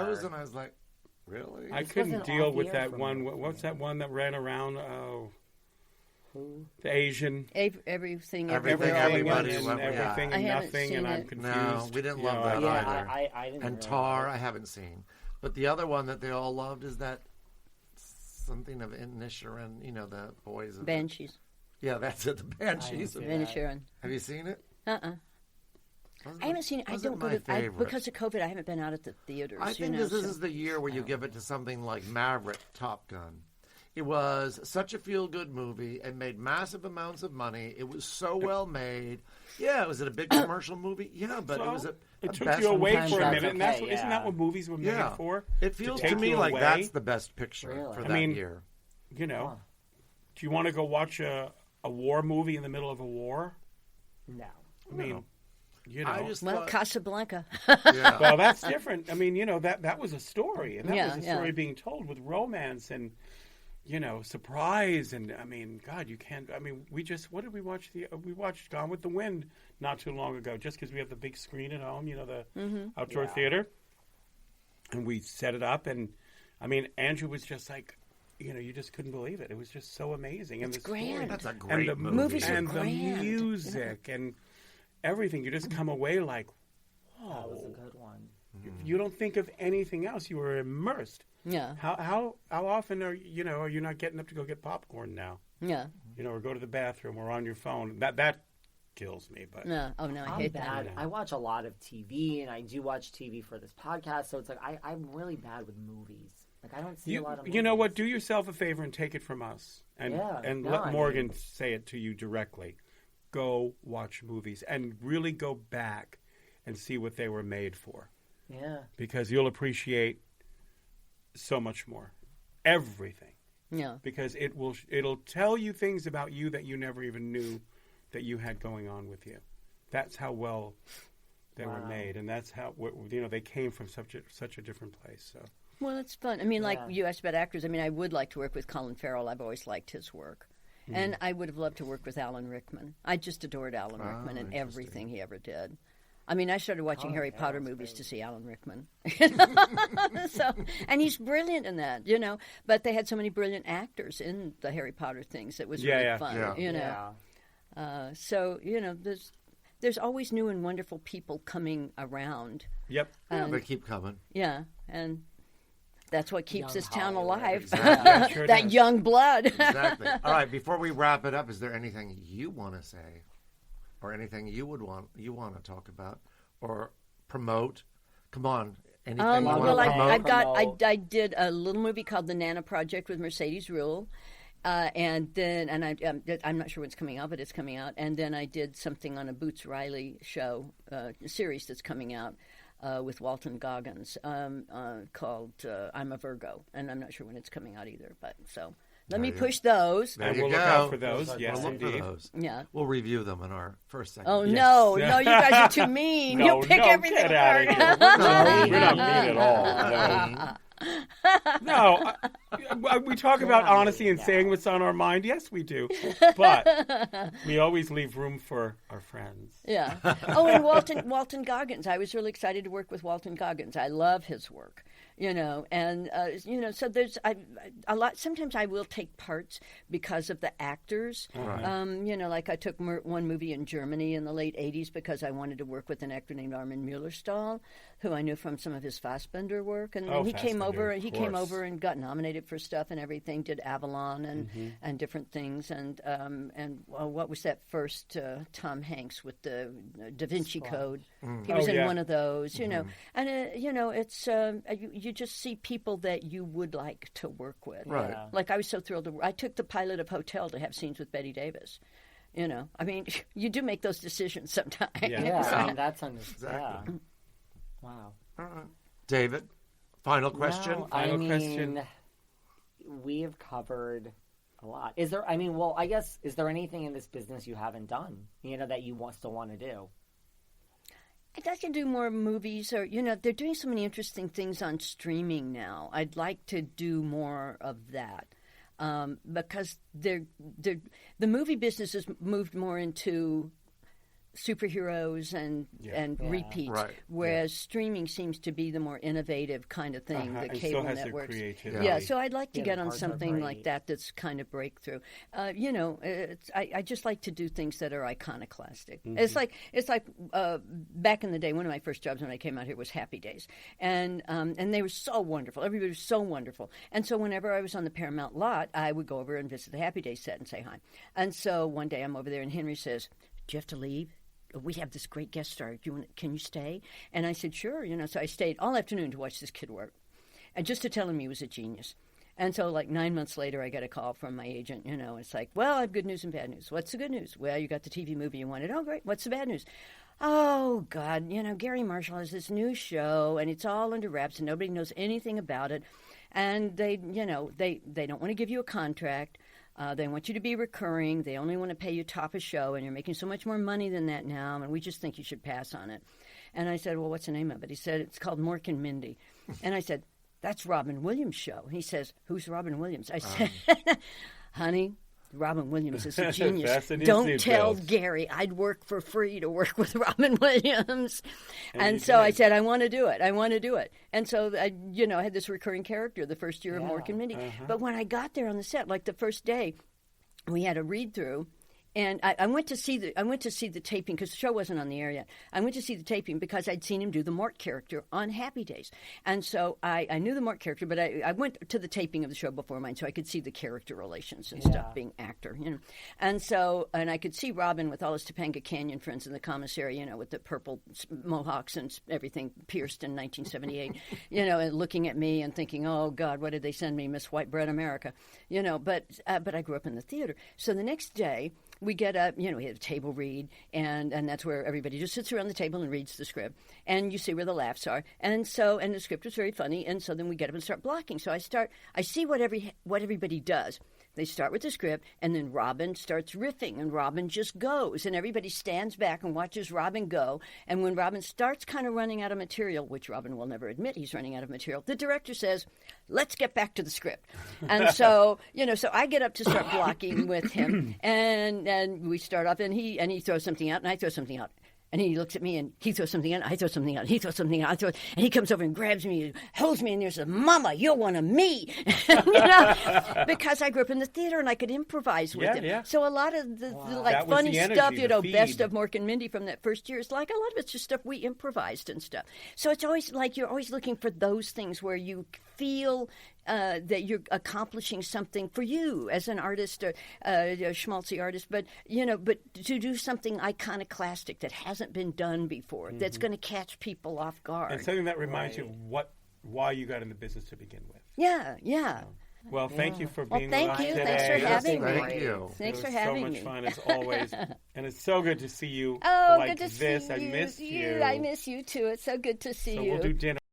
shows, and I was like, really? I couldn't deal with that one. What's that one that ran around? Who? The Asian. Everything, Everybody, and everything and nothing, and I'm confused. No, we didn't love that either. I didn't. And really Tar, I haven't seen. But the other one that they all loved is that something of Inisherin, the boys. Banshees. Yeah, that's it, the Banshees. Inisherin. Have you seen it? I haven't seen it. I don't go to because of COVID. I haven't been out at the theaters. I think this is the year where you give it to something like Maverick, Top Gun. It was such a feel-good movie. It made massive amounts of money. It was so well made. Yeah, was it a big commercial movie? Yeah, but it was it took you away for a minute, and okay, isn't that what movies were made for? It feels to me like that's the best picture for that year. Do you want to go watch a war movie in the middle of a war? No. I mean, Casablanca. Yeah. Well, that's different. I mean, that was a story, and that was a story being told with romance and surprise, and I mean, God, you can't. I mean, what did we watch? We watched Gone with the Wind not too long ago, just because we have the big screen at home, the outdoor theater, and we set it up, and I mean, Andrew was just like, you just couldn't believe it. It was just so amazing. It's grand. That's a great movie. Movies are and grand. The music and everything. You just come away like, whoa. That was a good one. You don't think of anything else. You were immersed. Yeah. How often are you not getting up to go get popcorn now? Yeah. Or go to the bathroom or on your phone. That kills me. But no, I hate that. I watch a lot of TV, and I do watch TV for this podcast. So it's like I'm really bad with movies. Like I don't see a lot of movies. You know what? Do yourself a favor and take it from us, and let Morgan say it to you directly. Go watch movies and really go back and see what they were made for. Yeah. Because you'll appreciate so much more. Everything. Yeah. Because it'll tell you things about you that you never even knew that you had going on with you. That's how well they were made, and that's how they came from such a different place. So. Well, it's fun. I mean, like you asked about actors. I mean, I would like to work with Colin Farrell. I've always liked his work. And I would have loved to work with Alan Rickman. I just adored Alan Rickman and everything he ever did. I mean, I started watching Harry Potter movies to see Alan Rickman. And he's brilliant in that, But they had so many brilliant actors in the Harry Potter things. It was really fun, So, there's always new and wonderful people coming around. Yep. They keep coming. Yeah, and that's what keeps this town alive. Exactly. Sure that does. young blood. Exactly. All right, before we wrap it up, is there anything you want to say or anything you want to talk about or promote? Come on. Anything you want to promote? I did a little movie called The Nana Project with Mercedes Ruehl. I'm not sure when it's coming out, but it's coming out. And then I did something on a Boots Riley show, series that's coming out. With Walton Goggins called I'm a Virgo, and I'm not sure when it's coming out either. But so let me push those. There you we'll go. Look out for those. Yes, we'll look indeed. for those. Yeah, we'll review them in our first segment. Oh no, you guys are too mean. You pick everything get out apart. of here. We're not mean at all. No, we talk about honesty and saying what's on our mind. Yes, we do. But we always leave room for our friends. Yeah. Oh, and Walton Goggins. I was really excited to work with Walton Goggins. I love his work. So there's a lot. Sometimes I will take parts because of the actors. Right. Like I took one movie in Germany in the late 80s because I wanted to work with an actor named Armin Muellerstahl, who I knew from some of his Fassbender work. And he came over. He came over and got nominated for stuff and everything. Did Avalon and different things. And what was that first Tom Hanks with the Da Vinci Code? He was in one of those. And it's you just see people that you would like to work with. Right. Like I was so thrilled I took the pilot of Hotel to have scenes with Bette Davis. I mean, you do make those decisions sometimes. Yeah, I mean, that's understandable. Exactly. Yeah. Wow. All right. David, final question? No, Final question. We have covered a lot. Is there anything in this business you haven't done, that you still want to do? I'd like to do more movies, or they're doing so many interesting things on streaming now. I'd like to do more of that because the movie business has moved more into superheroes and repeat, right. whereas streaming seems to be the more innovative kind of thing. The and cable still has networks, the creativity. yeah. So I'd like to get the on parts are something great. like that. That's kind of breakthrough. I just like to do things that are iconoclastic. It's like back in the day. One of my first jobs when I came out here was Happy Days, and they were so wonderful. Everybody was so wonderful, and so whenever I was on the Paramount lot, I would go over and visit the Happy Days set and say hi. And so one day I'm over there, and Henry says, "Do you have to leave? We have this great guest star. Can you stay?" And I said, "Sure." So I stayed all afternoon to watch this kid work, and just to tell him he was a genius. And so, like 9 months later, I got a call from my agent. It's like, "Well, I have good news and bad news. What's the good news?" "Well, you got the TV movie you wanted." "Oh, great. What's the bad news?" "Oh, God, Gary Marshall has this new show, and it's all under wraps, and nobody knows anything about it. And they don't want to give you a contract. They want you to be recurring. They only want to pay you top a show, and you're making so much more money than that now, and we just think you should pass on it." And I said, "Well, what's the name of it?" He said, "It's called Mork and Mindy." And I said, "That's Robin Williams' show." He says, "Who's Robin Williams?" I said, "Honey, Robin Williams is a genius. Don't tell Gary I'd work for free to work with Robin Williams." And so I said, "I want to do it. I want to do it." And so I had this recurring character the first year of Mork and Mindy. But when I got there on the set, like the first day, we had a read through. And I went to see the taping because the show wasn't on the air yet. I went to see the taping because I'd seen him do the Mort character on Happy Days, and so I knew the Mort character. But I went to the taping of the show before mine, so I could see the character relations and stuff, being actor, And I could see Robin with all his Topanga Canyon friends in the commissary, with the purple mohawks and everything pierced in 1978, and looking at me and thinking, "Oh God, what did they send me, Miss White Bread America?" But I grew up in the theater, so the next day. We get up, we have a table read, and that's where everybody just sits around the table and reads the script, and you see where the laughs are, and the script was very funny, and so then we get up and start blocking. So I see what everybody does. They start with the script, and then Robin starts riffing, and Robin just goes, and everybody stands back and watches Robin go. And when Robin starts kind of running out of material, which Robin will never admit he's running out of material, the director says, "Let's get back to the script." And so, so I get up to start blocking with him, and we start off, and he throws something out, and I throw something out. And he looks at me, and he throws something out, I throw something out, he throws something out, and he comes over and grabs me, holds me, and he says, "Mama, you're one of me." Because I grew up in the theater, and I could improvise with him. Yeah. So a lot of the funny stuff, best of Mork and Mindy from that first year, is like a lot of it's just stuff we improvised and stuff. So it's always like you're always looking for those things where you feel that you're accomplishing something for you as an artist, or a schmaltzy artist, but to do something iconoclastic that hasn't been done before, that's going to catch people off guard, and something that reminds you of why you got in the business to begin with. Yeah. Well, thank you for being thank with us you. today. Thanks for having me. Thank you. Thanks for having me. It was so much fun as always, and it's so good to see you Oh, like good to this. see you. I miss you. I miss you too. It's so good to see you. So we'll do dinner.